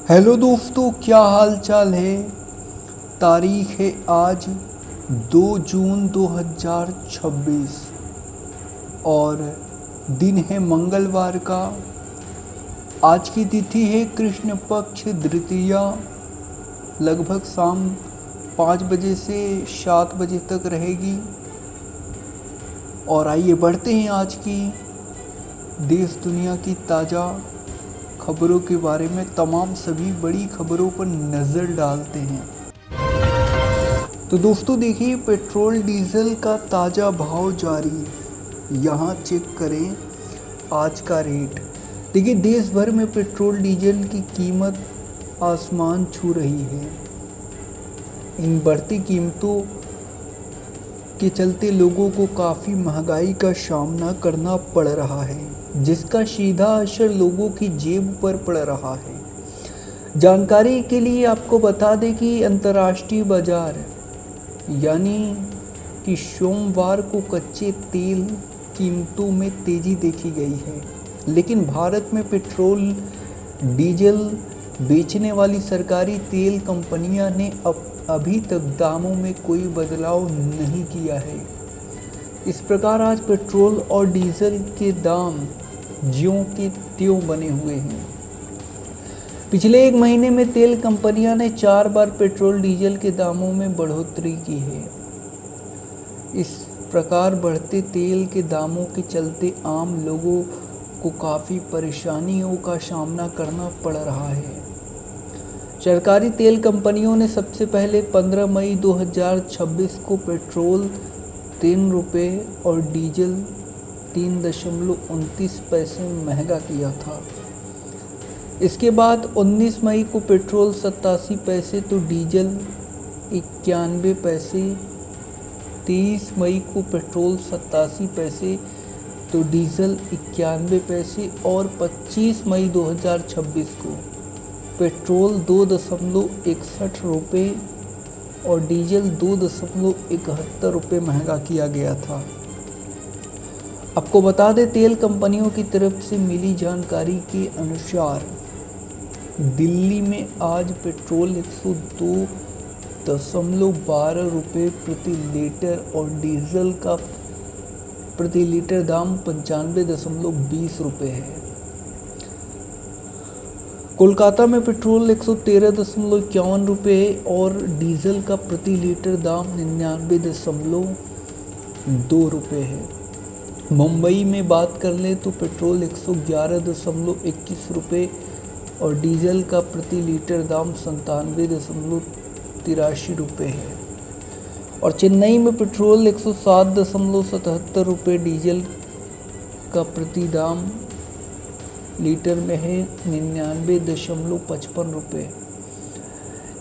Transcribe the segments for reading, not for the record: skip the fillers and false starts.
Hello दोस्तों, क्या हाल चाल है। तारीख है आज 2 जून 2026 और दिन है मंगलवार का। आज की तिथि है कृष्ण पक्ष द्वितीया, लगभग शाम 5 बजे से 7 बजे तक रहेगी। और आइए बढ़ते हैं आज की देश दुनिया की ताज़ा खबरों के बारे में। तमाम सभी बड़ी खबरों पर नज़र डालते हैं। तो दोस्तों देखिए, पेट्रोल डीजल का ताज़ा भाव जारी। यहाँ चेक करें आज का रेट। देखिए, देश भर में पेट्रोल डीजल की कीमत आसमान छू रही है। इन बढ़ती कीमतों के चलते लोगों को काफ़ी महंगाई का सामना करना पड़ रहा है, जिसका सीधा असर लोगों की जेब पर पड़ रहा है। जानकारी के लिए आपको बता दें कि अंतर्राष्ट्रीय बाजार यानी कि सोमवार को कच्चे तेल कीमतों में तेज़ी देखी गई है, लेकिन भारत में पेट्रोल डीजल बेचने वाली सरकारी तेल कंपनियां ने अभी तक दामों में कोई बदलाव नहीं किया है। इस प्रकार आज पेट्रोल और डीजल के दाम ज्यों के त्यों बने हुए हैं। पिछले 1 महीने में तेल कंपनियां ने 4 बार पेट्रोल डीजल के दामों में बढ़ोतरी की है। इस प्रकार बढ़ते तेल के दामों के चलते आम लोगों को काफ़ी परेशानियों का सामना करना पड़ रहा है। सरकारी तेल कंपनियों ने सबसे पहले 15 मई 2026 को पेट्रोल 3 रुपये और डीजल 3.29 पैसे महंगा किया था। इसके बाद 19 मई को पेट्रोल 87 पैसे तो डीजल 91 पैसे, 23 मई को पेट्रोल 87 पैसे तो डीजल 91 पैसे और 25 मई 2026 को पेट्रोल 2.61 रुपये और डीजल 2.71 रुपये महंगा किया गया था। आपको बता दें, तेल कंपनियों की तरफ से मिली जानकारी के अनुसार दिल्ली में आज पेट्रोल 102.12 रुपये प्रति लीटर और डीजल का प्रति लीटर दाम 95.20 रुपये है। कोलकाता में पेट्रोल 113.51 रुपये और डीजल का प्रति लीटर दाम 99.2 रुपये है। मुंबई में बात कर लें तो पेट्रोल 111.21 रुपये और डीजल का प्रति लीटर दाम 97.83 रुपये है। और चेन्नई में पेट्रोल 107.77 रुपये, डीजल का प्रति दाम लीटर में है 99.55 रुपये।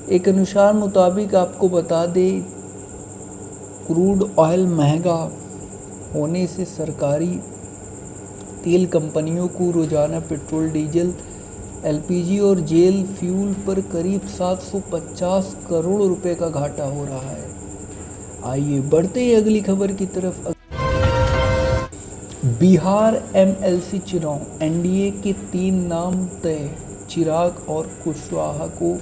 एक अनुसार मुताबिक आपको बता दें, क्रूड ऑयल महंगा होने से सरकारी तेल कंपनियों को रोजाना पेट्रोल, डीजल, एलपीजी और जेल फ्यूल पर करीब 750 करोड़ रुपए का घाटा हो रहा है। आइए बढ़ते ही अगली खबर की तरफ। बिहार एमएलसी चुनाव, एनडीए के 3 नाम तय। चिराग और कुशवाहा को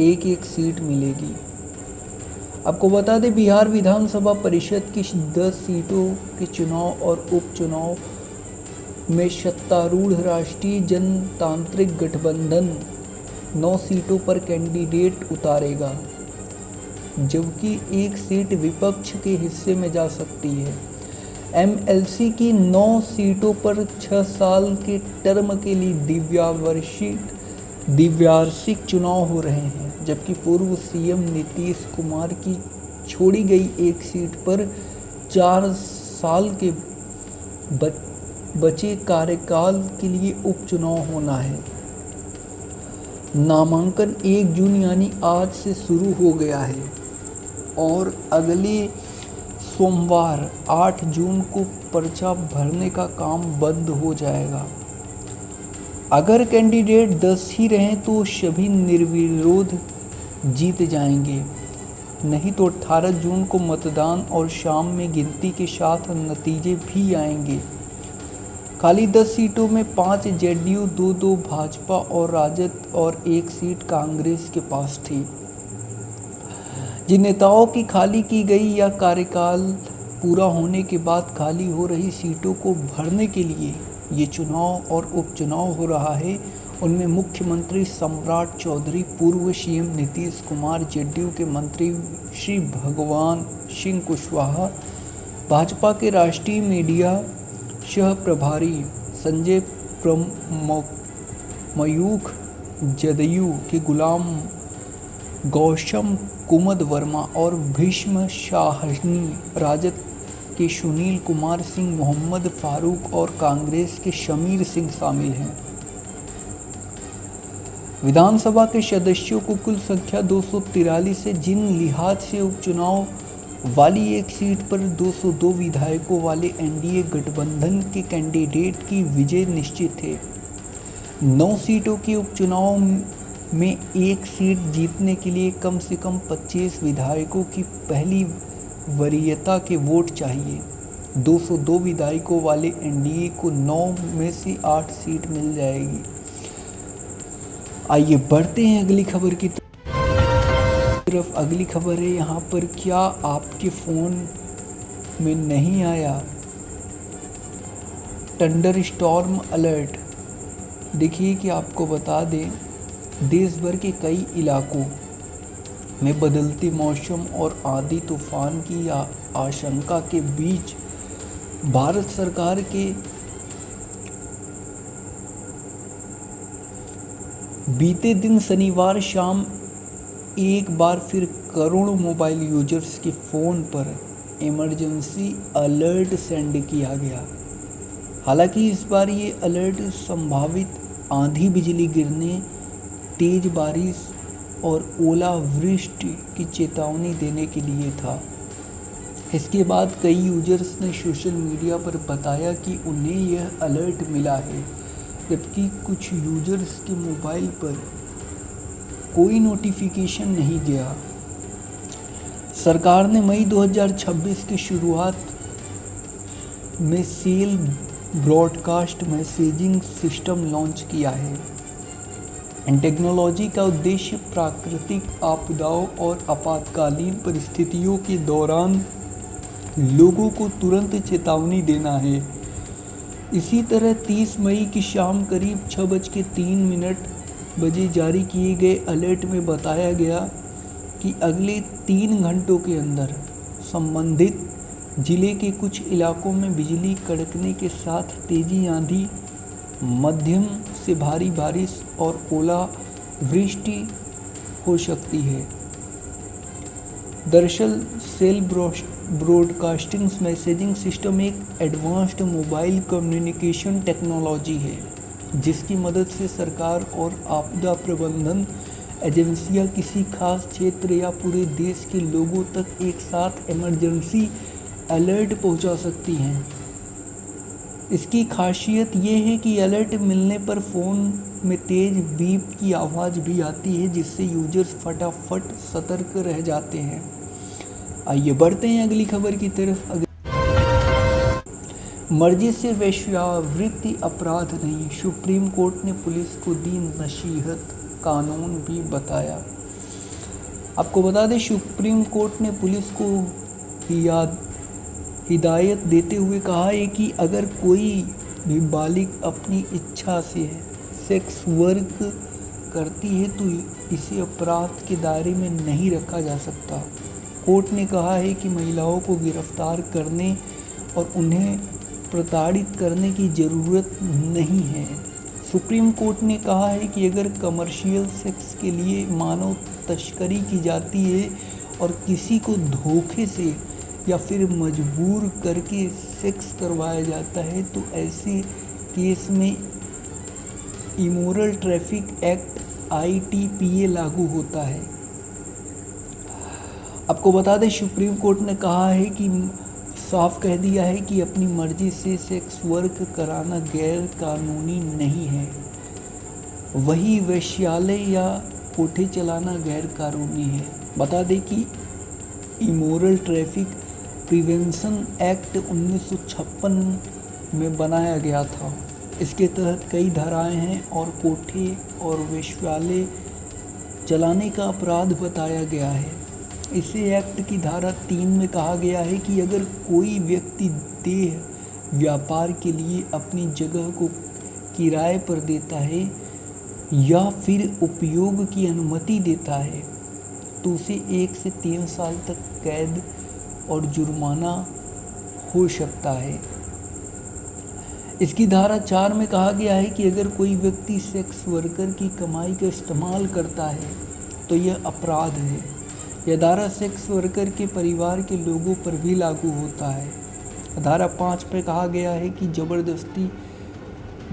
एक सीट मिलेगी। आपको बता दें, बिहार विधानसभा परिषद की 10 सीटों के चुनाव और उपचुनाव में सत्तारूढ़ राष्ट्रीय जनतांत्रिक गठबंधन 9 सीटों पर कैंडिडेट उतारेगा, जबकि 1 सीट विपक्ष के हिस्से में जा सकती है। एमएलसी की 9 सीटों पर 6 साल के टर्म के लिए द्विवार्षिक चुनाव हो रहे हैं, जबकि पूर्व सीएम नीतीश कुमार की छोड़ी गई 1 सीट पर 4 साल के बचे कार्यकाल के लिए उपचुनाव होना है। नामांकन 1 जून यानी आज से शुरू हो गया है और अगले सोमवार 8 जून को पर्चा भरने का काम बंद हो जाएगा। अगर कैंडिडेट 10 ही रहें तो सभी निर्विरोध जीत जाएंगे, नहीं तो 18 जून को मतदान और शाम में गिनती के साथ नतीजे भी आएंगे। खाली 10 सीटों में 5 जेडीयू, 2 भाजपा और राजद और 1 सीट कांग्रेस के पास थी। जिन नेताओं की खाली की गई या कार्यकाल पूरा होने के बाद खाली हो रही सीटों को भरने के लिए ये चुनाव और उपचुनाव हो रहा है, उनमें मुख्यमंत्री सम्राट चौधरी, पूर्व सीएम नीतीश कुमार, जेडीयू के मंत्री श्री भगवान सिंह कुशवाहा, भाजपा के राष्ट्रीय मीडिया सह प्रभारी संजय मयूख, जदयू के गुलाम गौतम कुमुद वर्मा और भीष्म शाहनी, राजद के सुनील कुमार सिंह, मोहम्मद फारूक और कांग्रेस के शमीर सिंह शामिल हैं। विधानसभा के सदस्यों को कुल संख्या 243 है, जिन लिहाज से उपचुनाव वाली एक सीट पर 202 विधायकों वाले एनडीए गठबंधन के कैंडिडेट की विजय निश्चित है। 9 सीटों के उपचुनाव में एक सीट जीतने के लिए कम से कम 25 विधायकों की पहली वरीयता के वोट चाहिए। 202 विधायकों वाले एनडीए को 9 में से 8 सीट मिल जाएगी। आइए बढ़ते हैं अगली खबर की तरफ। अगली खबर है यहाँ पर, क्या आपके फ़ोन में नहीं आया थंडर स्टॉर्म अलर्ट? देखिए कि आपको बता दें, देश भर के कई इलाकों में बदलते मौसम और आंधी तूफान की आशंका के बीच भारत सरकार के बीते दिन शनिवार शाम एक बार फिर करोड़ों मोबाइल यूजर्स के फ़ोन पर इमरजेंसी अलर्ट सेंड किया गया। हालांकि इस बार ये अलर्ट संभावित आंधी, बिजली गिरने, तेज बारिश और ओलावृष्टि की चेतावनी देने के लिए था। इसके बाद कई यूजर्स ने सोशल मीडिया पर बताया कि उन्हें यह अलर्ट मिला है, जबकि कुछ यूजर्स के मोबाइल पर कोई नोटिफिकेशन नहीं गया। सरकार ने मई 2026 की शुरुआत में cell broadcast messaging system launch किया है। इन टेक्नोलॉजी का उद्देश्य प्राकृतिक आपदाओं और आपातकालीन परिस्थितियों के दौरान लोगों को तुरंत चेतावनी देना है। इसी तरह 30 मई की शाम करीब 6:03 बजे जारी किए गए अलर्ट में बताया गया कि अगले 3 घंटों के अंदर संबंधित जिले के कुछ इलाकों में बिजली कड़कने के साथ तेजी आंधी, मध्यम से भारी बारिश और ओलावृष्टि हो सकती है। दरअसल सेल ब्रॉडकास्टिंग मैसेजिंग सिस्टम एक एडवांस्ड मोबाइल कम्युनिकेशन टेक्नोलॉजी है, जिसकी मदद से सरकार और आपदा प्रबंधन एजेंसियां किसी खास क्षेत्र या पूरे देश के लोगों तक एक साथ इमरजेंसी अलर्ट पहुंचा सकती हैं। इसकी खासियत ये है कि अलर्ट मिलने पर फ़ोन में तेज़ बीप की आवाज़ भी आती है, जिससे यूजर्स फटाफट सतर्क रह जाते हैं। आइए बढ़ते हैं अगली खबर की तरफ। मर्जी से वेश्यावृत्ति अपराध नहीं, सुप्रीम कोर्ट ने पुलिस को दी नसीहत, कानून भी बताया। आपको बता दें, सुप्रीम कोर्ट ने पुलिस को हिदायत देते हुए कहा है कि अगर कोई भी बालिग अपनी इच्छा से सेक्स वर्क करती है तो इसे अपराध के दायरे में नहीं रखा जा सकता। कोर्ट ने कहा है कि महिलाओं को गिरफ्तार करने और उन्हें प्रताड़ित करने की ज़रूरत नहीं है। सुप्रीम कोर्ट ने कहा है कि अगर कमर्शियल सेक्स के लिए मानव तस्करी की जाती है और किसी को धोखे से या फिर मजबूर करके सेक्स करवाया जाता है तो ऐसे केस में इमोरल ट्रैफिक एक्ट ITPA लागू होता है। आपको बता दें, सुप्रीम कोर्ट ने कहा है कि साफ कह दिया है कि अपनी मर्जी से सेक्स वर्क कराना गैर कानूनी नहीं है, वही वेश्यालय या कोठे चलाना गैर कानूनी है। बता दें कि इमोरल ट्रैफिक प्रिवेंशन एक्ट 1956 में बनाया गया था। इसके तहत कई धाराएं हैं और कोठे और वेश्यालय चलाने का अपराध बताया गया है। इसे एक्ट की धारा 3 में कहा गया है कि अगर कोई व्यक्ति देह व्यापार के लिए अपनी जगह को किराए पर देता है या फिर उपयोग की अनुमति देता है तो उसे 1 से 3 साल तक कैद और जुर्माना हो सकता है। इसकी धारा 4 में कहा गया है कि अगर कोई व्यक्ति सेक्स वर्कर की कमाई का इस्तेमाल करता है तो यह अपराध है। यह धारा सेक्स वर्कर के परिवार के लोगों पर भी लागू होता है। धारा 5 पर कहा गया है कि ज़बरदस्ती,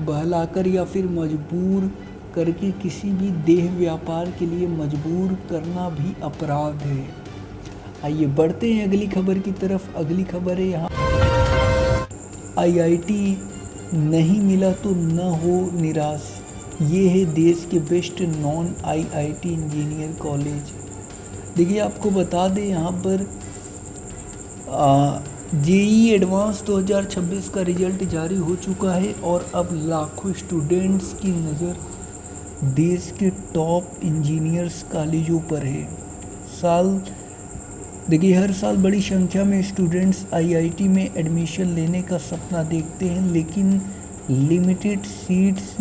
बहलाकर या फिर मजबूर करके किसी भी देह व्यापार के लिए मजबूर करना भी अपराध है। आइए बढ़ते हैं अगली खबर की तरफ। अगली खबर है यहाँ आईआईटी नहीं मिला तो न हो निराश। ये है देश के best non IIT engineer college. देखिए आपको बता दें यहाँ पर जेईई एडवांस 2026 का रिजल्ट जारी हो चुका है और अब लाखों स्टूडेंट्स की नज़र देश के टॉप इंजीनियर्स कॉलेजों पर है। देखिए हर साल बड़ी संख्या में स्टूडेंट्स आईआईटी में एडमिशन लेने का सपना देखते हैं, लेकिन लिमिटेड सीट्स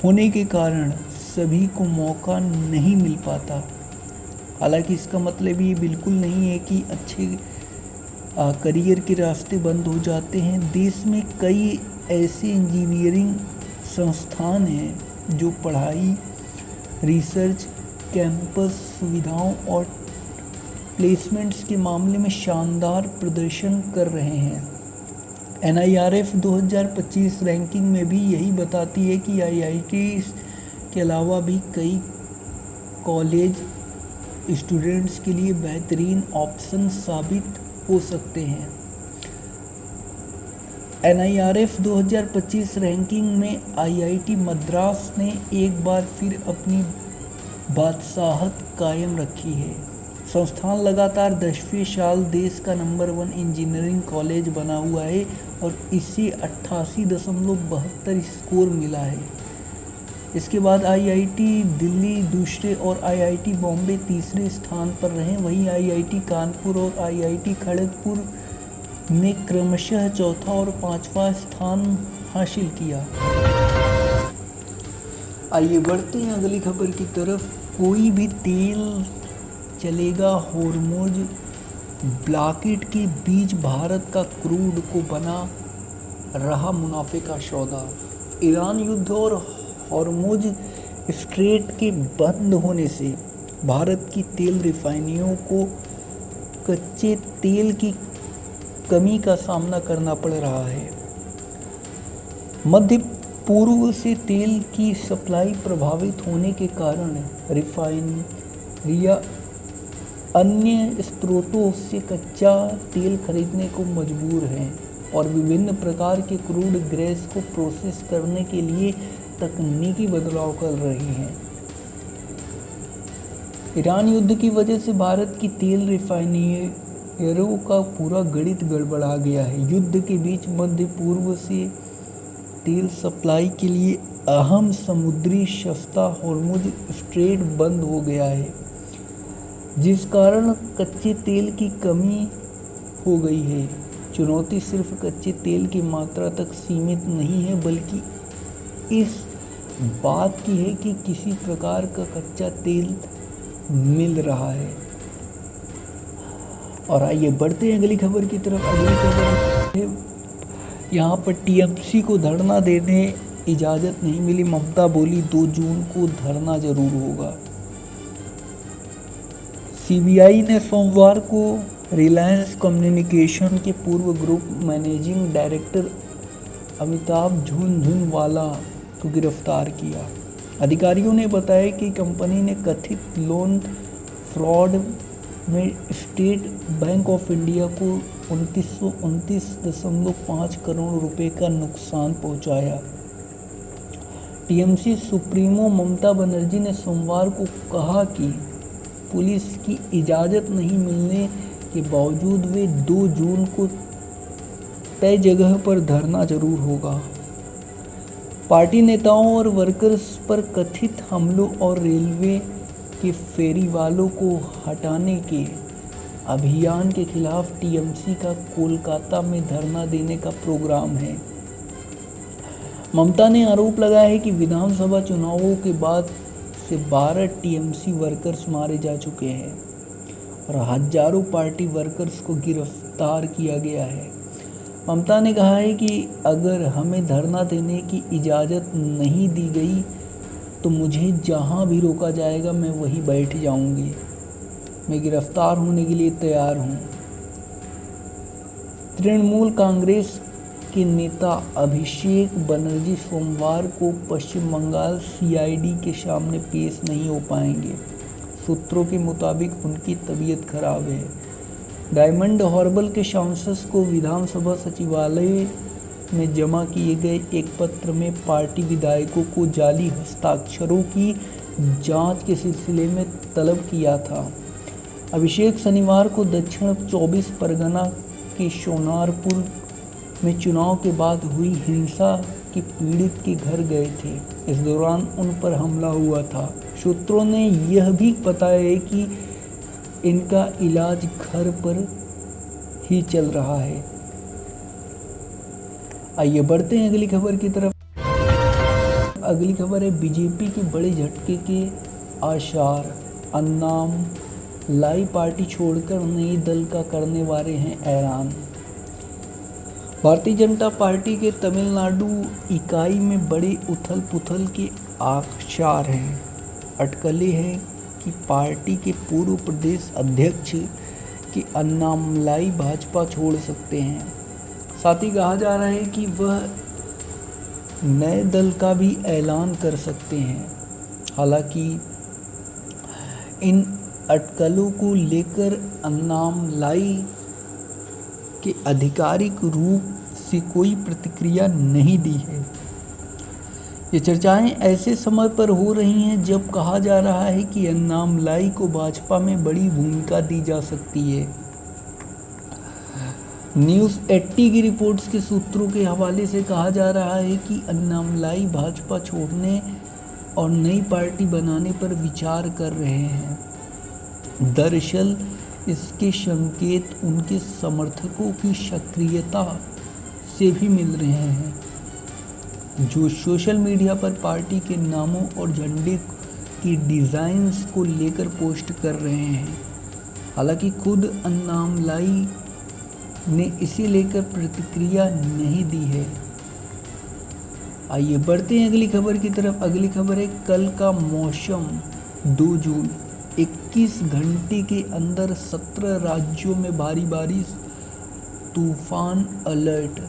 होने के कारण सभी को मौका नहीं मिल पाता। हालांकि इसका मतलब ये बिल्कुल नहीं है कि अच्छे करियर के रास्ते बंद हो जाते हैं। देश में कई ऐसे इंजीनियरिंग संस्थान हैं जो पढ़ाई, रिसर्च, कैंपस सुविधाओं और प्लेसमेंट्स के मामले में शानदार प्रदर्शन कर रहे हैं। NIRF 2025 रैंकिंग में भी यही बताती है कि आईआईटी के अलावा भी कई कॉलेज स्टूडेंट्स के लिए बेहतरीन ऑप्शन साबित हो सकते हैं। NIRF 2025 रैंकिंग में आईआईटी मद्रास ने एक बार फिर अपनी बादशाहत कायम रखी है। संस्थान लगातार 10वें साल देश का नंबर 1 इंजीनियरिंग कॉलेज बना हुआ है और इसे 88.72 स्कोर मिला है। इसके बाद आईआईटी दिल्ली दूसरे और आईआईटी बॉम्बे तीसरे स्थान पर रहे। वहीं आईआईटी कानपुर और आईआईटी खड़गपुर ने क्रमशः चौथा और 5वां स्थान हासिल किया। आइए बढ़ते हैं अगली खबर की तरफ। कोई भी तेल चलेगा हॉर्मुज ब्लॉकेड के बीच भारत का क्रूड को बना रहा मुनाफे का सौदा। ईरान युद्ध और हॉर्मुज स्ट्रेट के बंद होने से भारत की तेल रिफाइनरियों को कच्चे तेल की कमी का सामना करना पड़ रहा है। मध्य पूर्व से तेल की सप्लाई प्रभावित होने के कारण रिफाइनरियां अन्य स्रोतों से कच्चा तेल खरीदने को मजबूर हैं और विभिन्न प्रकार के क्रूड गैस को प्रोसेस करने के लिए तकनीकी बदलाव कर रही हैं। ईरान युद्ध की वजह से भारत की तेल रिफाइनरियों का पूरा गणित गड़बड़ा गया है। युद्ध के बीच मध्य पूर्व से तेल सप्लाई के लिए अहम समुद्री रास्ता हॉर्मुज स्ट्रेट बंद हो गया है, जिस कारण कच्चे तेल की कमी हो गई है। चुनौती सिर्फ कच्चे तेल की मात्रा तक सीमित नहीं है, बल्कि इस बात की है कि किसी प्रकार का कच्चा तेल मिल रहा है। और आइए बढ़ते हैं अगली खबर की तरफ। अगली खबर है यहाँ पर टीएमसी को धरना देने इजाज़त नहीं मिली। ममता बोली 2 जून को धरना जरूर होगा। सीबीआई ने सोमवार को रिलायंस कम्युनिकेशन के पूर्व group managing director Amitabh Jhunjhunwala को गिरफ्तार किया। अधिकारियों ने बताया कि कंपनी ने कथित लोन फ्रॉड में स्टेट बैंक ऑफ इंडिया को 2929.5 करोड़ रुपए का नुकसान पहुंचाया। टीएमसी सुप्रीमो ममता बनर्जी ने सोमवार को कहा कि पुलिस की इजाज़त नहीं मिलने के बावजूद वे 2 जून को तय जगह पर धरना जरूर होगा। पार्टी नेताओं और वर्कर्स पर कथित हमलों और रेलवे के फेरी वालों को हटाने के अभियान के खिलाफ टीएमसी का कोलकाता में धरना देने का प्रोग्राम है। ममता ने आरोप लगाया है कि विधानसभा चुनावों के बाद से 12 टीएमसी वर्कर्स मारे जा चुके हैं और हजारों पार्टी वर्कर्स को गिरफ्तार किया गया है। ममता ने कहा है कि अगर हमें धरना देने की इजाज़त नहीं दी गई तो मुझे जहां भी रोका जाएगा मैं वहीं बैठ जाऊंगी। मैं गिरफ्तार होने के लिए तैयार हूं। तृणमूल कांग्रेस के नेता अभिषेक बनर्जी सोमवार को पश्चिम बंगाल सीआईडी के सामने पेश नहीं हो पाएंगे। सूत्रों के मुताबिक उनकी तबीयत खराब है। डायमंड हार्बर के सांसद को विधानसभा सचिवालय में जमा किए गए एक पत्र में पार्टी विधायकों को जाली हस्ताक्षरों की जांच के सिलसिले में तलब किया था। अभिषेक शनिवार को दक्षिण 24 परगना के सोनारपुर में चुनाव के बाद हुई हिंसा की पीड़ित के घर गए थे। इस दौरान उन पर हमला हुआ था। सूत्रों ने यह भी बताया है कि इनका इलाज घर पर ही चल रहा है। आइए बढ़ते हैं अगली खबर की तरफ। अगली खबर है बीजेपी के बड़े झटके के आसार। अन्नामलाई पार्टी छोड़कर नई दल का करने वाले हैं ऐलान। भारतीय जनता पार्टी के तमिलनाडु इकाई में बड़े उथल पुथल के आसार हैं। अटकलें हैं कि पार्टी के पूर्व प्रदेश अध्यक्ष के अन्नामलाई भाजपा छोड़ सकते हैं। साथ ही कहा जा रहा है कि वह नए दल का भी ऐलान कर सकते हैं। हालांकि इन अटकलों को लेकर अन्नामलाई के आधिकारिक रूप से कोई प्रतिक्रिया नहीं दी है। ये चर्चाएं ऐसे समय पर हो रही हैं जब कहा जा रहा है कि अन्नामलाई को भाजपा में बड़ी भूमिका दी जा सकती है। न्यूज़ 80 की रिपोर्ट्स के सूत्रों के हवाले से कहा जा रहा है कि अन्नामलाई भाजपा छोड़ने और नई पार्टी बनाने पर विचार कर रहे हैं। दरअसल इसके संकेत उनके समर्थकों की सक्रियता से भी मिल रहे हैं, जो सोशल मीडिया पर पार्टी के नामों और झंडे की डिज़ाइंस को लेकर पोस्ट कर रहे हैं। हालांकि खुद अन्नामलाई ने इसे लेकर प्रतिक्रिया नहीं दी है। आइए बढ़ते हैं अगली खबर की तरफ। अगली खबर है कल का मौसम। 2 जून 21 घंटे के अंदर 17 राज्यों में भारी बारिश, तूफान अलर्ट।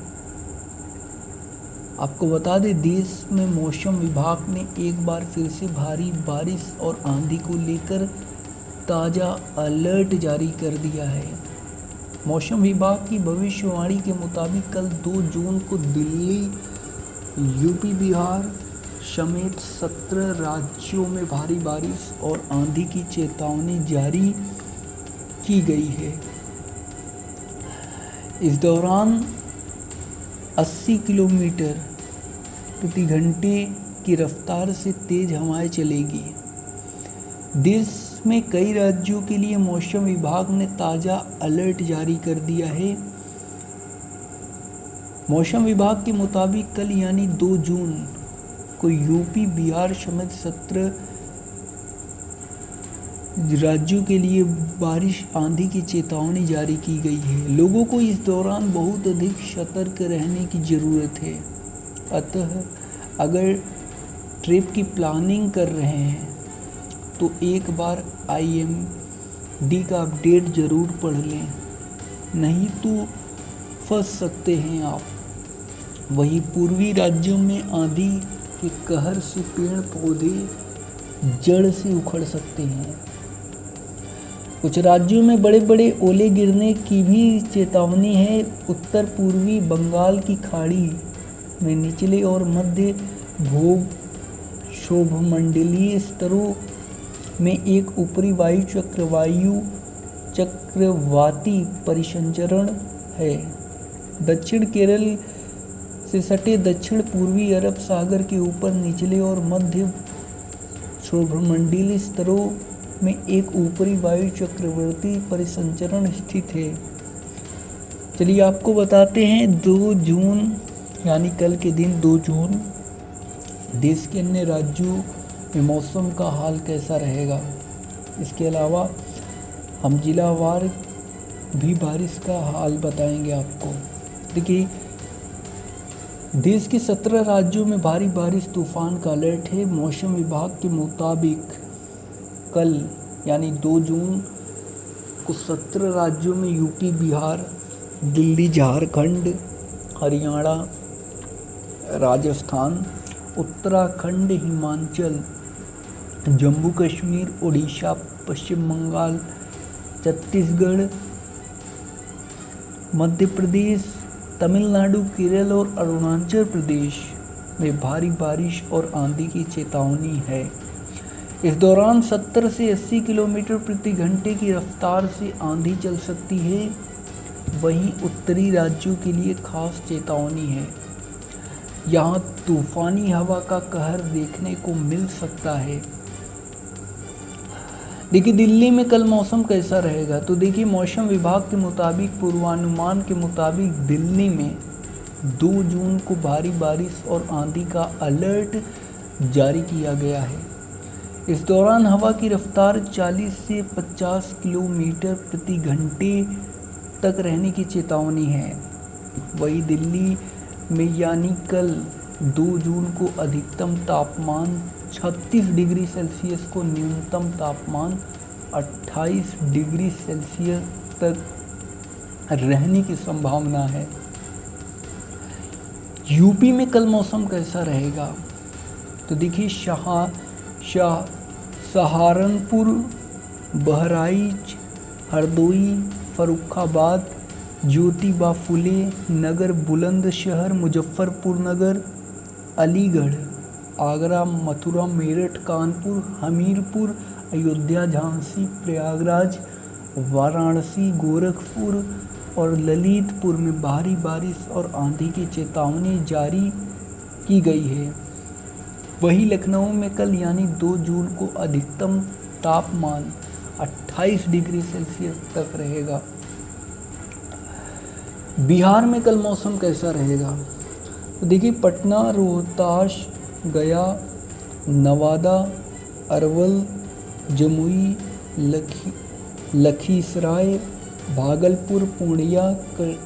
आपको बता दें देश में मौसम विभाग ने एक बार फिर से भारी बारिश और आंधी को लेकर ताज़ा अलर्ट जारी कर दिया है। मौसम विभाग की भविष्यवाणी के मुताबिक कल 2 जून को दिल्ली, यूपी, बिहार समेत 17 राज्यों में भारी बारिश और आंधी की चेतावनी जारी की गई है। इस दौरान 80 किलोमीटर प्रति घंटे की रफ्तार से तेज हवाएं चलेगी। देश में कई राज्यों के लिए मौसम विभाग ने ताज़ा अलर्ट जारी कर दिया है। मौसम विभाग के मुताबिक कल यानी 2 जून को यूपी, बिहार समेत 17 राज्यों के लिए बारिश, आंधी की चेतावनी जारी की गई है। लोगों को इस दौरान बहुत अधिक सतर्क रहने की ज़रूरत है। अतः अगर ट्रिप की प्लानिंग कर रहे हैं तो एक बार IMD का अपडेट ज़रूर पढ़ लें, नहीं तो फंस सकते हैं आप। वहीं पूर्वी राज्यों में आंधी के कहर से पेड़ पौधे जड़ से उखड़ सकते हैं। कुछ राज्यों में बड़े बड़े ओले गिरने की भी चेतावनी है। उत्तर पूर्वी बंगाल की खाड़ी में निचले और मध्य भूग शोभमंडलीय स्तरों में एक ऊपरी वायु चक्रवाती परिसंचरण है। दक्षिण केरल से सटे दक्षिण पूर्वी अरब सागर के ऊपर निचले और मध्य क्षोभमंडलीय स्तरों में एक ऊपरी वायु चक्रवर्ती परिसंचरण स्थित है। चलिए आपको बताते हैं 2 जून यानी कल के दिन 2 जून देश के अन्य राज्यों में मौसम का हाल कैसा रहेगा। इसके अलावा हम जिलावार भी बारिश का हाल बताएंगे आपको। देखिए, देश के 17 राज्यों में भारी बारिश तूफान का अलर्ट है। मौसम विभाग के मुताबिक कल यानी 2 जून को 17 राज्यों में यूपी, बिहार, दिल्ली, झारखंड, हरियाणा, राजस्थान, उत्तराखंड, हिमाचल, जम्मू कश्मीर, उड़ीसा, पश्चिम बंगाल, छत्तीसगढ़, मध्य प्रदेश, तमिलनाडु, केरल और अरुणाचल प्रदेश में भारी बारिश और आंधी की चेतावनी है। इस दौरान 70 से 80 किलोमीटर प्रति घंटे की रफ्तार से आंधी चल सकती है। वहीं उत्तरी राज्यों के लिए खास चेतावनी है। यहाँ तूफानी हवा का कहर देखने को मिल सकता है। देखिए, दिल्ली में कल मौसम कैसा रहेगा। तो देखिए, मौसम विभाग के मुताबिक पूर्वानुमान के मुताबिक दिल्ली में 2 जून को भारी बारिश और आंधी का अलर्ट जारी किया गया है। इस दौरान हवा की रफ्तार 40 से 50 किलोमीटर प्रति घंटे तक रहने की चेतावनी है। वहीं दिल्ली में यानी कल 2 जून को अधिकतम तापमान 36 डिग्री सेल्सियस को न्यूनतम तापमान 28 डिग्री सेल्सियस तक रहने की संभावना है। यूपी में कल मौसम कैसा रहेगा। तो देखिए, सहारनपुर, बहराइच, हरदोई, फर्रुखाबाद, ज्योतिबा फुले नगर, बुलंदशहर, मुजफ्फरपुर नगर, अलीगढ़, आगरा, मथुरा, मेरठ, कानपुर, हमीरपुर, अयोध्या, झांसी, प्रयागराज, वाराणसी, गोरखपुर और ललितपुर में भारी बारिश और आंधी की चेतावनी जारी की गई है। वहीं लखनऊ में कल यानी 2 जून को अधिकतम तापमान 28 डिग्री सेल्सियस तक रहेगा। बिहार में कल मौसम कैसा रहेगा। तो देखिए, पटना, रोहतास, गया, नवादा, अरवल, जमुई, लखीसराय, भागलपुर, पूर्णिया,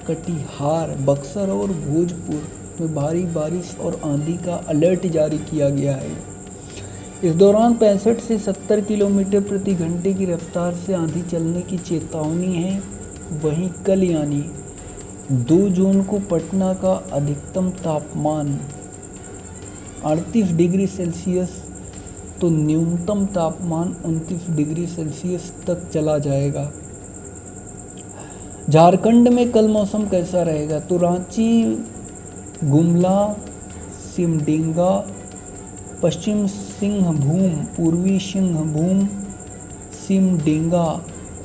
कटिहार, बक्सर और भोजपुर में भारी बारिश और आंधी का अलर्ट जारी किया गया है। इस दौरान 65 से 70 किलोमीटर प्रति घंटे की रफ्तार से आंधी चलने की चेतावनी है। वहीं कल यानी 2 जून को पटना का अधिकतम तापमान 38 डिग्री सेल्सियस तो न्यूनतम तापमान 29 डिग्री सेल्सियस तक चला जाएगा। झारखंड में कल मौसम कैसा रहेगा। तो रांची, गुमला, सिमडेगा, पश्चिम सिंहभूम, पूर्वी सिंहभूम, सिमडेगा,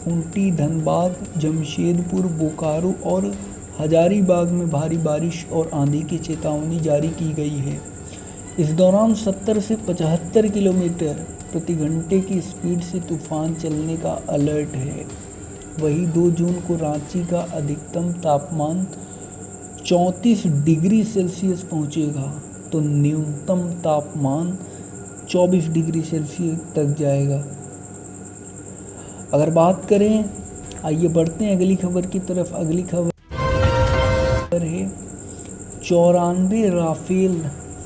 खूंटी, धनबाद, जमशेदपुर, बोकारो और हजारीबाग में भारी बारिश और आंधी की चेतावनी जारी की गई है। इस दौरान 70 से 75 किलोमीटर प्रति घंटे की स्पीड से तूफान चलने का अलर्ट है। वहीं 2 जून को रांची का अधिकतम तापमान 34 डिग्री सेल्सियस पहुंचेगा तो न्यूनतम तापमान 24 डिग्री सेल्सियस तक जाएगा। अगर बात करें, आइए बढ़ते हैं अगली खबर की तरफ। अगली खबर है 94 राफेल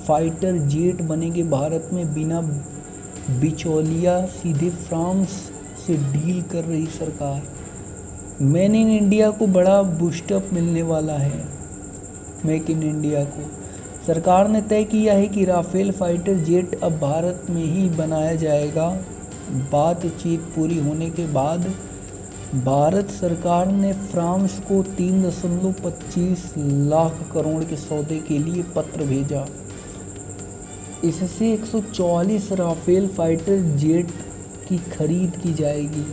फाइटर जेट बनेंगे भारत में बिना बिचौलिया, सीधे फ्रांस से डील कर रही सरकार। मेक इन इंडिया को बड़ा बूस्टअप मिलने वाला है। मेक इन इंडिया को सरकार ने तय किया है कि राफेल फाइटर जेट अब भारत में ही बनाया जाएगा। बातचीत पूरी होने के बाद भारत सरकार ने फ्रांस को 3.25 लाख करोड़ के सौदे के लिए पत्र भेजा। इससे 144 राफेल फाइटर जेट की खरीद की जाएगी।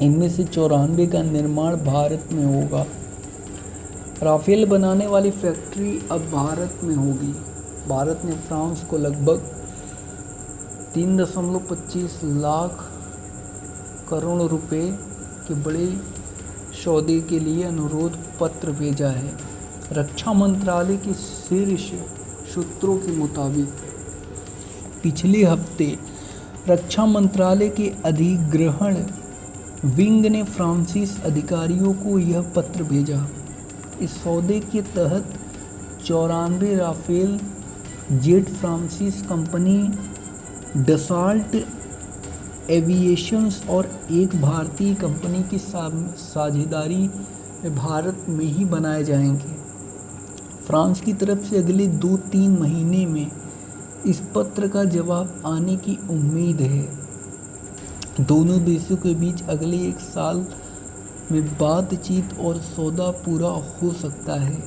इनमें से 94 का निर्माण भारत में होगा। राफेल बनाने वाली फैक्ट्री अब भारत में होगी। भारत ने फ्रांस को लगभग 3.25 लाख करोड़ रुपए के बड़े सौदे के लिए अनुरोध पत्र भेजा है। रक्षा मंत्रालय के शीर्ष सूत्रों के मुताबिक पिछले हफ्ते रक्षा मंत्रालय के अधिग्रहण विंग ने फ्रांसीसी अधिकारियों को यह पत्र भेजा। इस सौदे के तहत 94 राफेल जेट फ्रांसीसी कंपनी डसॉल्ट एविएशंस और एक भारतीय कंपनी की साझेदारी में भारत में ही बनाए जाएंगे। फ्रांस की तरफ से अगले 2-3 महीने में इस पत्र का जवाब आने की उम्मीद है। दोनों देशों के बीच अगले 1 साल में बातचीत और सौदा पूरा हो सकता है।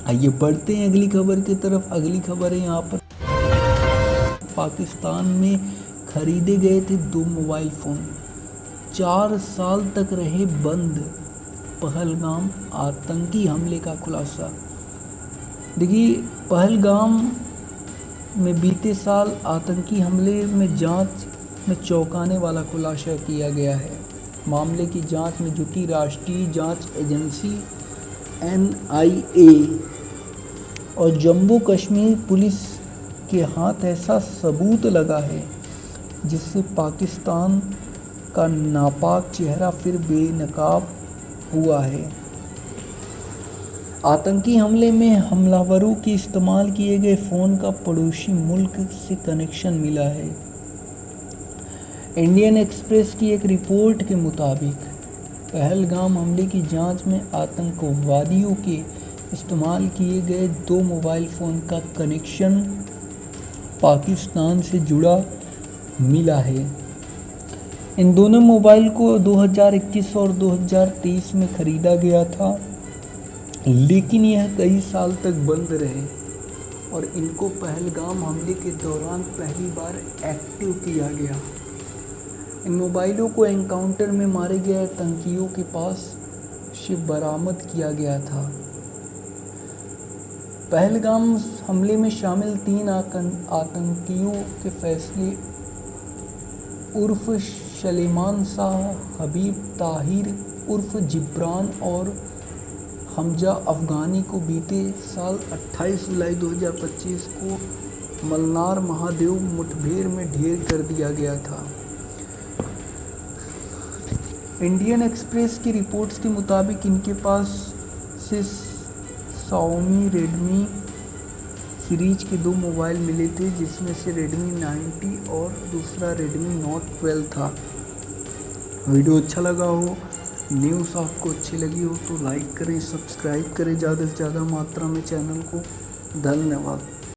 आइए बढ़ते हैं अगली खबर की तरफ। अगली खबर है यहाँ पर पाकिस्तान में खरीदे गए थे 2 मोबाइल फ़ोन, 4 साल तक रहे बंद। पहलगाम आतंकी हमले का खुलासा। देखिए, पहलगाम में बीते साल आतंकी हमले में जांच में चौंकाने वाला खुलासा किया गया है। मामले की जांच में जुटी राष्ट्रीय जांच एजेंसी NIA और जम्मू कश्मीर पुलिस के हाथ ऐसा सबूत लगा है जिससे पाकिस्तान का नापाक चेहरा फिर बेनकाब हुआ है। आतंकी हमले में हमलावरों के इस्तेमाल किए गए फ़ोन का पड़ोसी मुल्क से कनेक्शन मिला है। इंडियन एक्सप्रेस की एक रिपोर्ट के मुताबिक पहलगाम हमले की जांच में आतंकवादियों के इस्तेमाल किए गए 2 मोबाइल फ़ोन का कनेक्शन पाकिस्तान से जुड़ा मिला है। इन दोनों मोबाइल को 2021 और 2023 में खरीदा गया था, लेकिन यह कई साल तक बंद रहे और इनको पहलगाम हमले के दौरान पहली बार एक्टिव किया गया। इन मोबाइलों को एनकाउंटर में मारे गए आतंकियों के पास से बरामद किया गया था। पहलगाम हमले में शामिल 3 आतंकियों के फैसले उर्फ सलेमान शाह, हबीब ताहिर उर्फ जिब्रान और हमजा अफ़गानी को बीते साल 28 जुलाई 2025 को मलनार महादेव मुठभेड़ में ढेर कर दिया गया था। इंडियन एक्सप्रेस की रिपोर्ट्स के मुताबिक इनके पास से Xiaomi रेडमी सीरीज के 2 मोबाइल मिले थे, जिसमें से रेडमी 90 और दूसरा रेडमी नोट 12 था। वीडियो अच्छा लगा हो, न्यूज़ आपको अच्छी लगी हो तो लाइक करें, सब्सक्राइब करें ज़्यादा से ज़्यादा मात्रा में चैनल को। धन्यवाद।